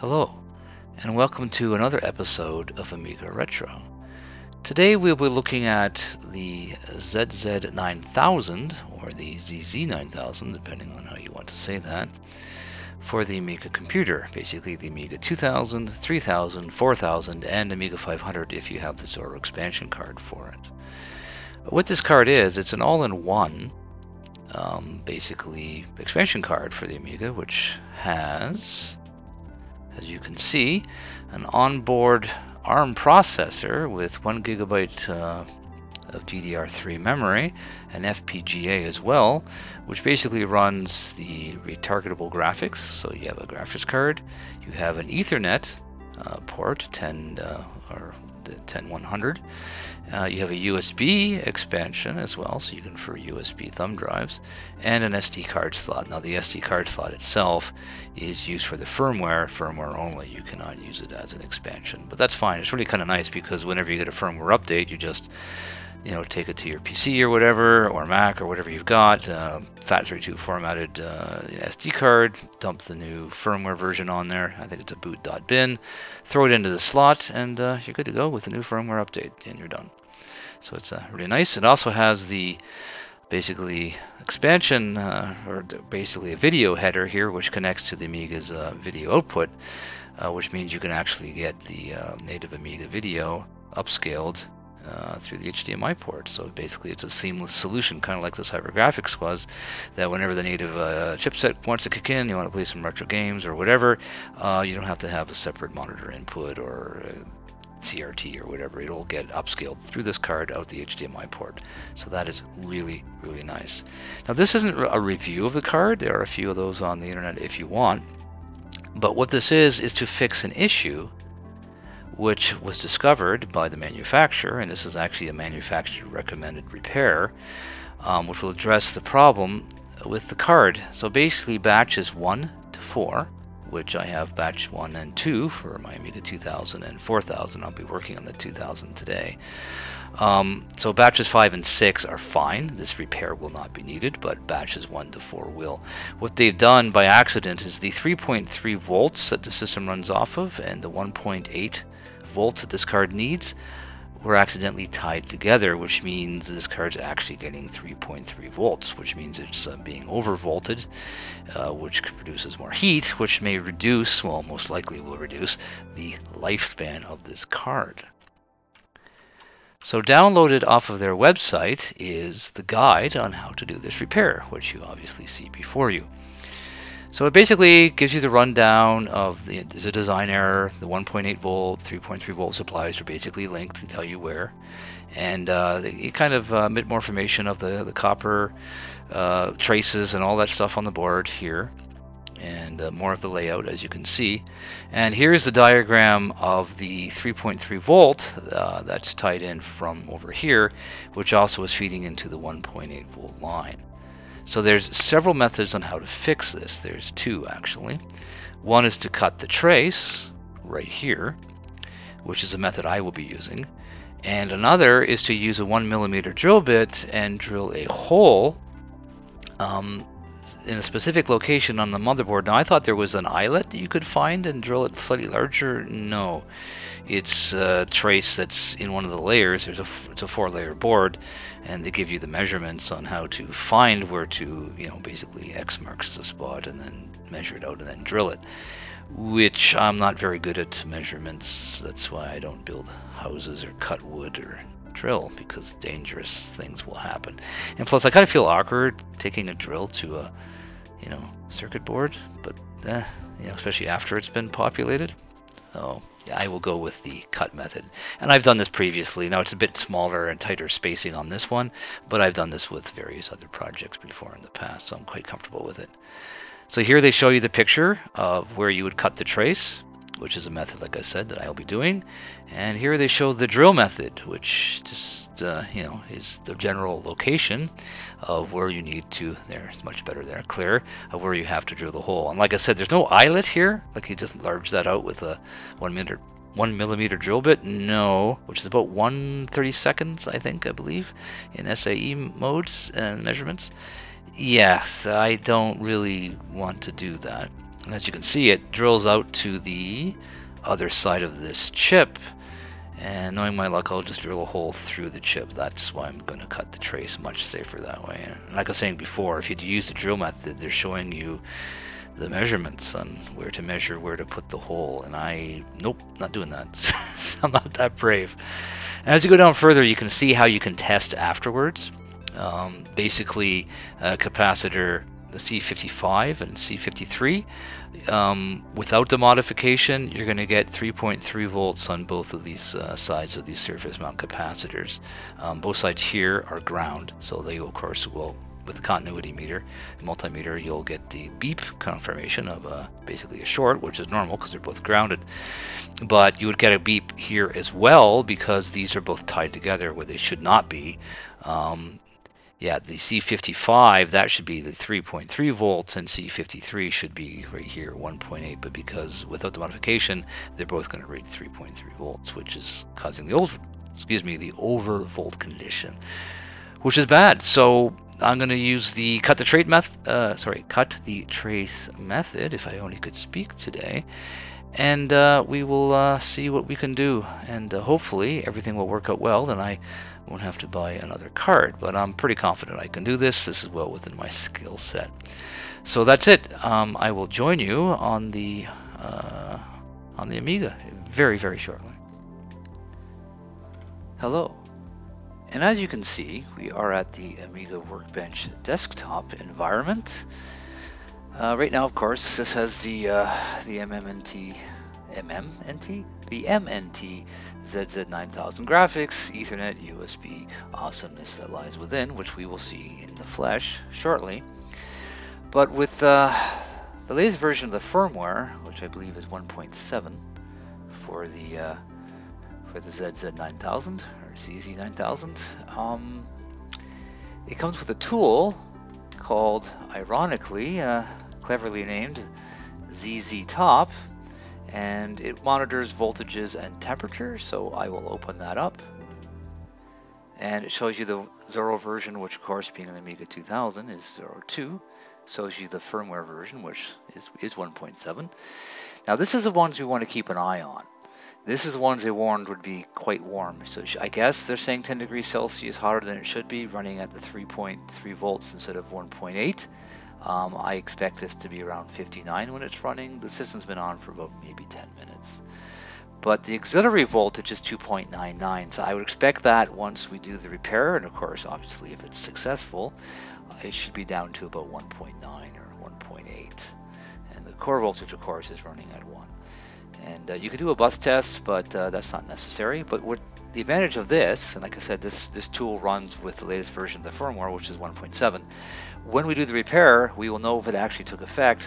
Hello, and welcome to another episode of Amiga Retro. Today we'll be looking at the ZZ9000, or the ZZ9000, depending on how you want to say that, for the Amiga computer. Basically the Amiga 2000, 3000, 4000, and Amiga 500 if you have the Zorro expansion card for it. What this card is, it's an all-in-one basically expansion card for the Amiga, which has, as you can see, an onboard ARM processor with 1 GB of DDR3 memory, and FPGA as well, which basically runs the retargetable graphics. So you have a graphics card, you have an Ethernet port, 10 or the 10100. You have a USB expansion as well, so you can for USB thumb drives, and an SD card slot. Now the SD card slot itself is used for the firmware only. You cannot use it as an expansion, but that's fine. It's really kind of nice because whenever you get a firmware update, you just take it to your PC or whatever, or Mac or whatever you've got, FAT32 formatted SD card, dump the new firmware version on there. I think it's a boot.bin, throw it into the slot, and you're good to go with the new firmware update, and you're done. So it's really nice. It also has the basically expansion, basically a video header here, which connects to the Amiga's video output, which means you can actually get the native Amiga video upscaled through the HDMI port. So basically it's a seamless solution, kind of like the CyberGrafx was, that whenever the native chipset wants to kick in, you want to play some retro games or whatever, you don't have to have a separate monitor input or CRT or whatever. It'll get upscaled through this card out the HDMI port. So that is really, really nice. Now this isn't a review of the card. There are a few of those on the internet if you want. But what this is to fix an issue which was discovered by the manufacturer, and this is actually a manufacturer recommended repair, which will address the problem with the card. So basically batches 1 to 4, which I have batch 1 and 2 for my Amiga 2000 and 4000. I'll be working on the 2000 today. So batches 5 and 6 are fine. This repair will not be needed, but batches 1 to 4 will. What they've done by accident is the 3.3 volts that the system runs off of and the 1.8 volts that this card needs were accidentally tied together, which means this card's actually getting 3.3 volts, which means it's being over-volted, which produces more heat, which may reduce, well, most likely will reduce the lifespan of this card. So downloaded off of their website is the guide on how to do this repair, which you obviously see before you. So it basically gives you the rundown of there's a design error, the 1.8 volt, 3.3 volt supplies are basically linked and tell you where. And it kind of a bit more information of the copper traces and all that stuff on the board here. And more of the layout, as you can see. And here's the diagram of the 3.3 volt that's tied in from over here, which also is feeding into the 1.8 volt line. So there's several methods on how to fix this. There's two actually. One is to cut the trace right here, which is a method I will be using. And another is to use a 1mm drill bit and drill a hole in a specific location on the motherboard. Now I thought there was an eyelet that you could find and drill it slightly larger. No, it's a trace that's in one of the layers. It's a 4-layer board, and they give you the measurements on how to find where to, basically X marks the spot and then measure it out and then drill it, which I'm not very good at measurements. That's why I don't build houses or cut wood or drill, because dangerous things will happen. And plus I kind of feel awkward taking a drill to a circuit board, but especially after it's been populated. So yeah, I will go with the cut method, and I've done this previously. Now it's a bit smaller and tighter spacing on this one, but I've done this with various other projects before in the past, so I'm quite comfortable with it. So here they show you the picture of where you would cut the trace, which is a method, like I said, that I'll be doing. And here they show the drill method, which just, is the general location of where you need to, there, it's much better there, clear, of where you have to drill the hole. And like I said, there's no eyelet here, like you just large that out with a 1mm drill bit. No, which is about 1/32, I believe, in SAE modes and measurements. Yes, I don't really want to do that. And as you can see, it drills out to the other side of this chip. And knowing my luck, I'll just drill a hole through the chip. That's why I'm going to cut the trace much safer that way. And like I was saying before, if you use the drill method, they're showing you the measurements on where to measure, where to put the hole. And nope, not doing that. I'm not that brave. And as you go down further, you can see how you can test afterwards. Basically, capacitor, the C55 and C53. Without the modification, you're going to get 3.3 volts on both of these sides of these surface mount capacitors. Both sides here are ground, so they of course will, with the continuity meter, multimeter, you'll get the beep confirmation of basically a short, which is normal because they're both grounded. But you would get a beep here as well because these are both tied together where they should not be. Yeah, the C55, that should be the 3.3 volts, and C53 should be right here, 1.8. But because without the modification, they're both going to read 3.3 volts, which is causing the overvolt condition, which is bad. So I'm going to use the cut the trace method, if I only could speak today, and we will see what we can do, and hopefully everything will work out well. Then I won't have to buy another card, but I'm pretty confident I can do this. This is well within my skill set. So that's it. I will join you on the Amiga very, very shortly. Hello. And as you can see, we are at the Amiga Workbench desktop environment. Right now, of course, this has the MMNT ZZ9000 graphics, Ethernet, USB awesomeness that lies within, which we will see in the flesh shortly. But with the latest version of the firmware, which I believe is 1.7 for the ZZ9000 or ZZ9000, it comes with a tool called, ironically, cleverly named ZZ Top, and it monitors voltages and temperature. So I will open that up, and it shows you the Zorro version, which of course, being an Amiga 2000, is Zorro 2. Shows you the firmware version, which is 1.7. Now this is the ones we want to keep an eye on. This is the ones they warned would be quite warm. So I guess they're saying 10 degrees Celsius hotter than it should be, running at the 3.3 volts instead of 1.8. I expect this to be around 59 when it's running. The system's been on for about maybe 10 minutes. But the auxiliary voltage is 2.99, so I would expect that once we do the repair, and of course, obviously, if it's successful, it should be down to about 1.9 or 1.8. And the core voltage, of course, is running at 1. And you can do a bus test, but that's not necessary. But what the advantage of this, and like I said, this tool runs with the latest version of the firmware, which is 1.7. When we do the repair, we will know if it actually took effect.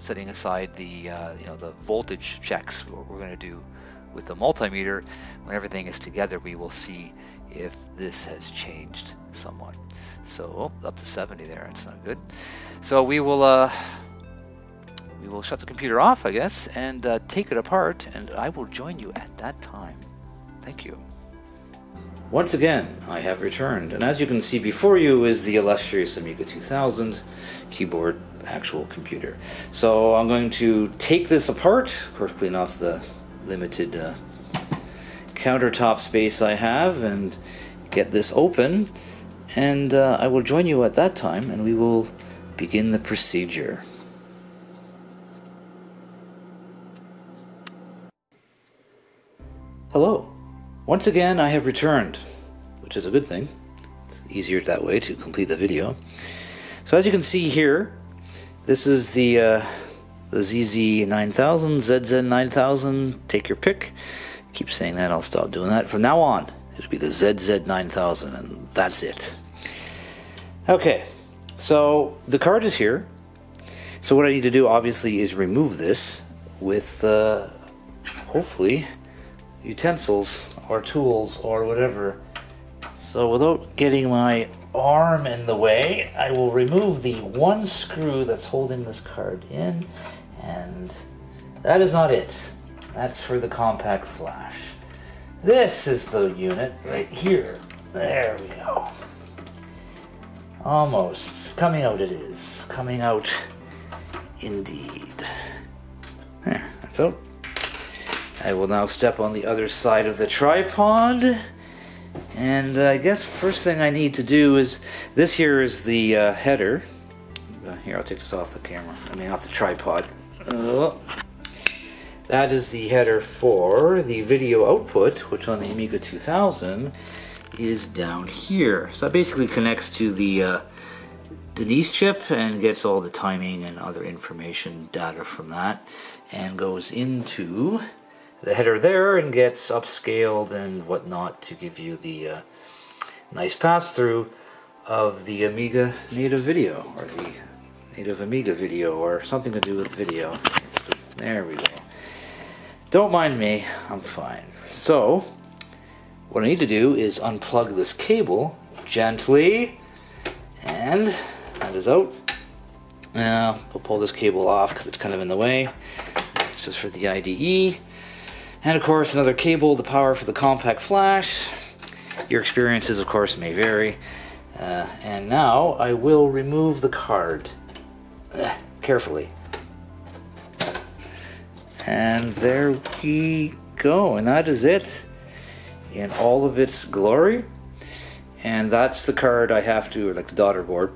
Setting aside the the voltage checks, what we're going to do with the multimeter. When everything is together, we will see if this has changed somewhat. So up to 70 there, it's not good. So we will shut the computer off, I guess, and take it apart, and I will join you at that time. Thank you. Once again, I have returned, and as you can see before you is the illustrious Amiga 2000 keyboard actual computer. So I'm going to take this apart, of course clean off the limited countertop space I have, and get this open, and I will join you at that time, and we will begin the procedure. Hello. Once again, I have returned, which is a good thing. It's easier that way to complete the video. So as you can see here, this is the ZZ9000, ZZ9000, take your pick. Keep saying that, I'll stop doing that. From now on, it'll be the ZZ9000, and that's it. Okay, so the card is here. So what I need to do, obviously, is remove this with, hopefully, utensils or tools or whatever. So without getting my arm in the way, I will remove the one screw that's holding this card in, and that is not it. That's for the compact flash. This is the unit right here. There we go. Almost. Coming out it is. Coming out Indeed. There, that's out. I will now step on the other side of the tripod. And I guess first thing I need to do is, this here is the header. Here, I'll take this off the camera, off the tripod. That is the header for the video output, which on the Amiga 2000 is down here. So that basically connects to the Denise chip and gets all the timing and other information data from that, and goes into the header there and gets upscaled and whatnot to give you the nice pass-through of the Amiga native video, or the native Amiga video, or something to do with video. There we go. Don't mind me, I'm fine. So, what I need to do is unplug this cable gently, and that is out. Now, we'll pull this cable off because it's kind of in the way. It's just for the IDE. And of course, another cable, the power for the compact flash. Your experiences, of course, may vary. And now I will remove the card carefully. And there we go. And that is it in all of its glory. And that's the card I have to, or like the daughter board,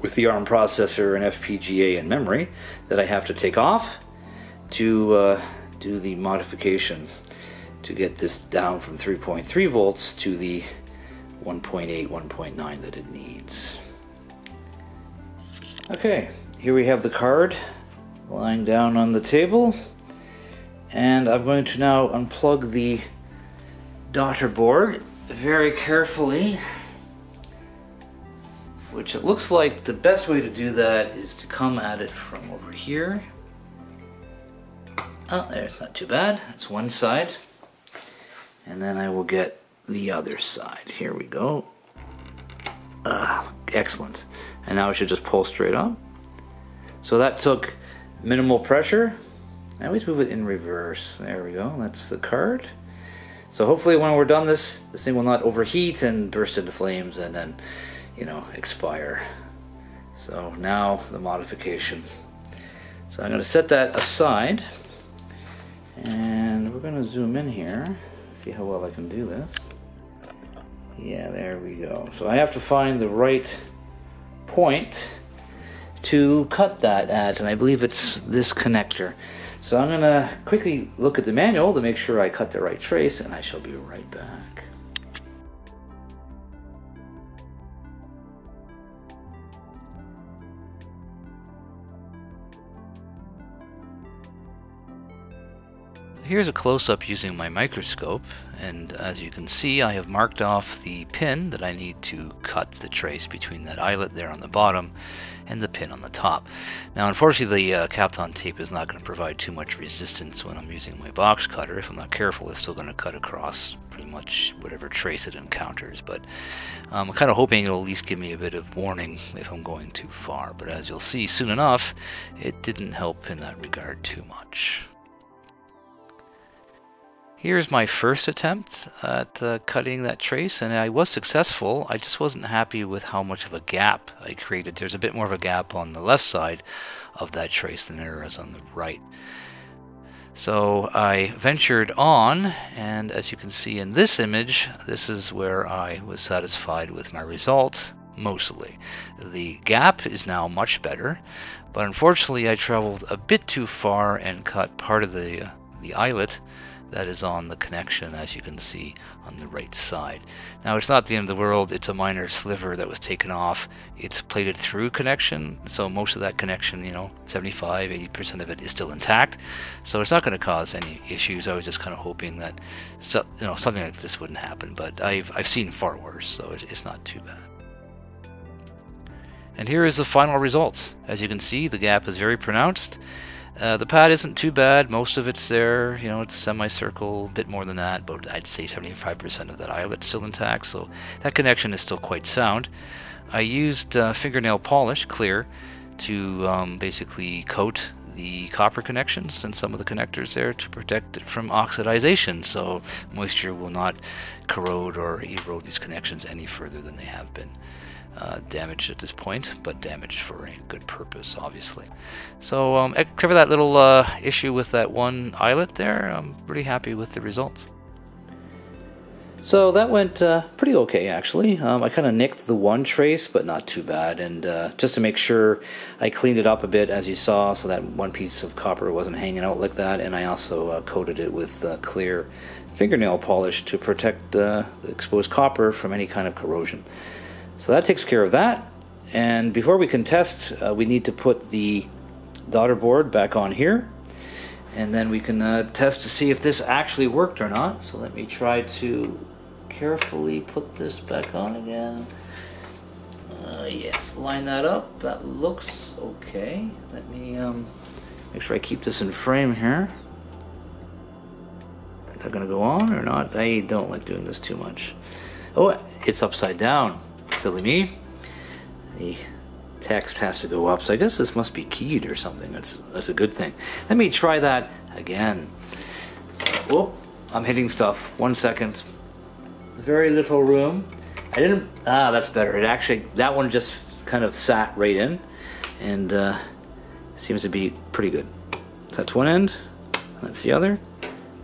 with the ARM processor and FPGA and memory, that I have to take off to do the modification to get this down from 3.3 volts to the 1.8, 1.9 that it needs. Okay, here we have the card lying down on the table, and I'm going to now unplug the daughter board very carefully, which it looks like the best way to do that is to come at it from over here. Oh, there's not too bad. That's one side. And then I will get the other side. Here we go. Excellent. And now it should just pull straight up. So that took minimal pressure. I always move it in reverse. There we go. That's the card. So hopefully when we're done this thing will not overheat and burst into flames and then, expire. So now the modification. So I'm going to set that aside. And we're going to zoom in here, see how well I can do this. Yeah, there we go. So I have to find the right point to cut that at, and I believe it's this connector. So I'm going to quickly look at the manual to make sure I cut the right trace, and I shall be right back. Here's a close-up using my microscope, and as you can see, I have marked off the pin that I need to cut the trace between that eyelet there on the bottom and the pin on the top. Now unfortunately the Kapton tape is not going to provide too much resistance when I'm using my box cutter. If I'm not careful, it's still going to cut across pretty much whatever trace it encounters, but I'm kind of hoping it'll at least give me a bit of warning if I'm going too far. But as you'll see soon enough, it didn't help in that regard too much. Here's my first attempt at cutting that trace, and I was successful. I just wasn't happy with how much of a gap I created. There's a bit more of a gap on the left side of that trace than there is on the right. So I ventured on, and as you can see in this image, this is where I was satisfied with my results, mostly. The gap is now much better, but unfortunately I traveled a bit too far and cut part of the eyelet that is on the connection, as you can see on the right side. Now it's not the end of the world, it's a minor sliver that was taken off. It's plated through connection, so most of that connection, 75-80% of it is still intact, so it's not going to cause any issues. I was just kind of hoping that something like this wouldn't happen, but I've seen far worse, so it's not too bad. And here is the final result. As you can see, the gap is very pronounced. The pad isn't too bad, most of it's there, it's a semicircle, a bit more than that, but I'd say 75% of that eyelet's still intact, so that connection is still quite sound. I used fingernail polish, clear, to basically coat the copper connections and some of the connectors there to protect it from oxidization, so moisture will not corrode or erode these connections any further than they have been. damaged at this point, but damaged for a good purpose, obviously. So except for that little issue with that one eyelet there, I'm pretty happy with the results. So that went pretty okay, actually. I kind of nicked the one trace, but not too bad. And just to make sure, I cleaned it up a bit, as you saw, so that one piece of copper wasn't hanging out like that. And I also coated it with clear fingernail polish to protect the exposed copper from any kind of corrosion. So that takes care of that. And before we can test, we need to put the daughter board back on here. And then we can test to see if this actually worked or not. So let me try to carefully put this back on again. Yes, line that up. That looks okay. Let me make sure I keep this in frame here. Is that going to go on or not? I don't like doing this too much. Oh, it's upside down. Silly me. The text has to go up, so I guess this must be keyed or something. That's a good thing. Let me try that again. So, whoop, I'm hitting stuff. 1 second. Very little room. I didn't. That's better. It actually, that one just kind of sat right in, and seems to be pretty good. So that's one end. That's the other,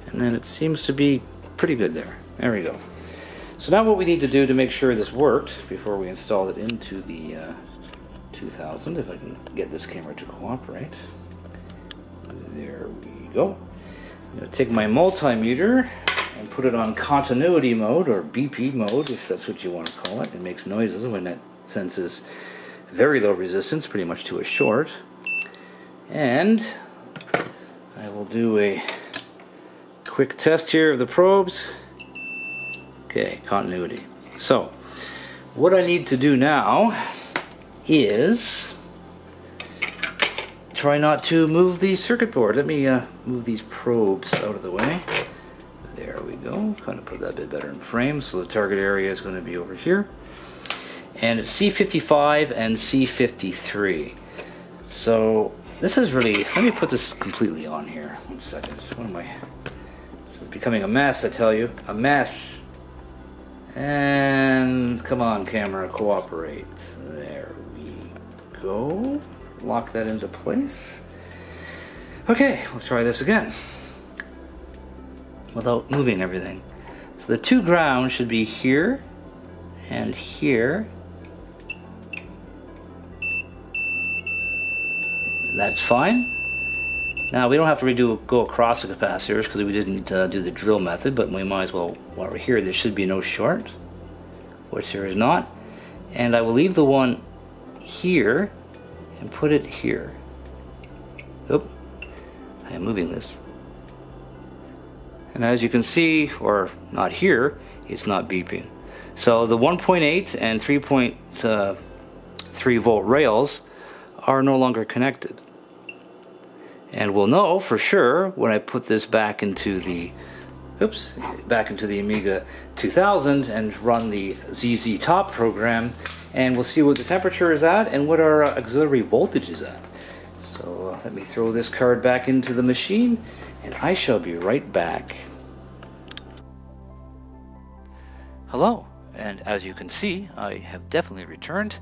and then it seems to be pretty good there. There we go. So now what we need to do to make sure this worked before we install it into the 2000, if I can get this camera to cooperate. There we go. I'm going to take my multimeter and put it on continuity mode, or BP mode, if that's what you want to call it. It makes noises when it senses very low resistance, pretty much to a short. And I will do a quick test here of the probes. Okay, continuity. So, what I need to do now is try not to move the circuit board. Let me move these probes out of the way. There we go. Kind of put that a bit better in frame. So the target area is going to be over here. And it's C55 and C53. So this is really, let me put this completely on here. 1 second. What am I? This is becoming a mess, I tell you. A mess. And come on, camera, cooperate. There we go. Lock that into place. Okay, we'll try this again without moving everything. So the two grounds should be here and here. That's fine. Now we don't have to go across the capacitors because we didn't do the drill method, but we might as well, while we're here, there should be no short, which there is not. And I will leave the one here and put it here. Oop, I am moving this. And as you can see, or not here, it's not beeping. So the 1.8 and 3.3 volt rails are no longer connected. And we'll know for sure when I put this back into the Amiga 2000 and run the ZZ Top program, and we'll see what the temperature is at and what our auxiliary voltage is at. So let me throw this card back into the machine, and I shall be right back. Hello, and as you can see, I have definitely returned,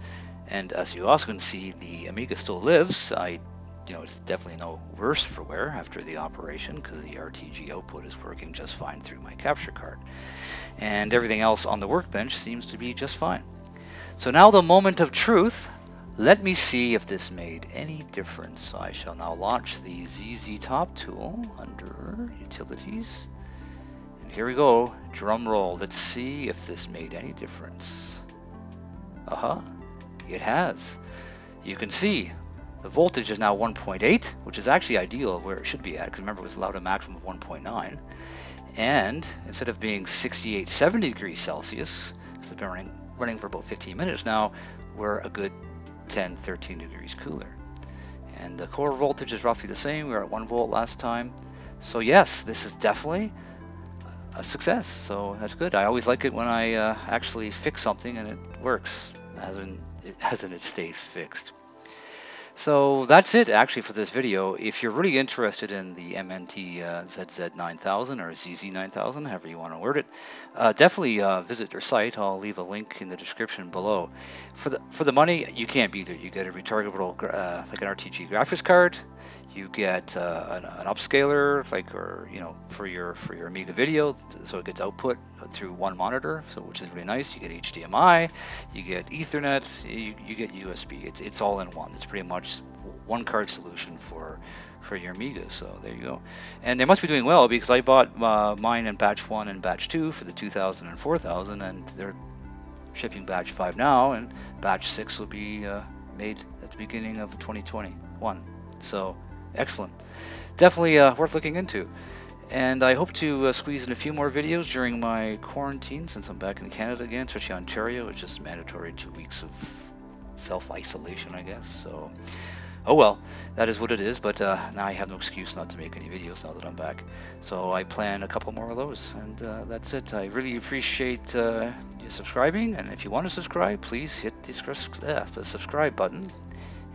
and as you also can see, the Amiga still lives. It's definitely no worse for wear after the operation because the RTG output is working just fine through my capture card. And everything else on the workbench seems to be just fine. So now the moment of truth. Let me see if this made any difference. So I shall now launch the ZZ Top tool under Utilities. And here we go. Drum roll. Let's see if this made any difference. It has. You can see the voltage is now 1.8, which is actually ideal of where it should be at, because remember it was allowed a maximum of 1.9. And instead of being 68, 70 degrees Celsius, because it's been running for about 15 minutes now, we're a good 10, 13 degrees cooler. And the core voltage is roughly the same. We were at 1 volt last time. So yes, this is definitely a success. So that's good. I always like it when I actually fix something and it works, as in it stays fixed. So that's it actually for this video. If you're really interested in the MNT ZZ9000 or ZZ9000, however you want to word it, definitely visit their site. I'll leave a link in the description below. For the money, you can't beat it. You get a retargetable like an RTG graphics card. You get an upscaler, like, or for your Amiga video, so it gets output through one monitor, so which is really nice. You get HDMI, you get Ethernet, you get USB. It's all in one. It's pretty much one card solution for your Amiga. So there you go. And they must be doing well because I bought mine in batch 1 and batch 2 for the 2000 and 4000, and they're shipping batch 5 now, and batch 6 will be made at the beginning of 2021. So excellent. Definitely worth looking into. And I hope to squeeze in a few more videos during my quarantine, since I'm back in Canada again, especially Ontario. It's just mandatory 2 weeks of self-isolation, I guess. So, oh well, that is what it is. But now I have no excuse not to make any videos now that I'm back. So I plan a couple more of those, and that's it. I really appreciate you subscribing, and if you want to subscribe, please hit the subscribe button.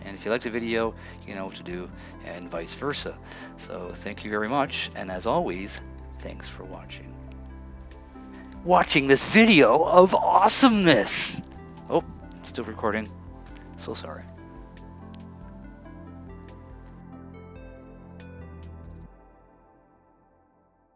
And if you like the video, you know what to do, and vice versa. So thank you very much, and as always, thanks for watching this video of awesomeness. Oh, still recording. So sorry.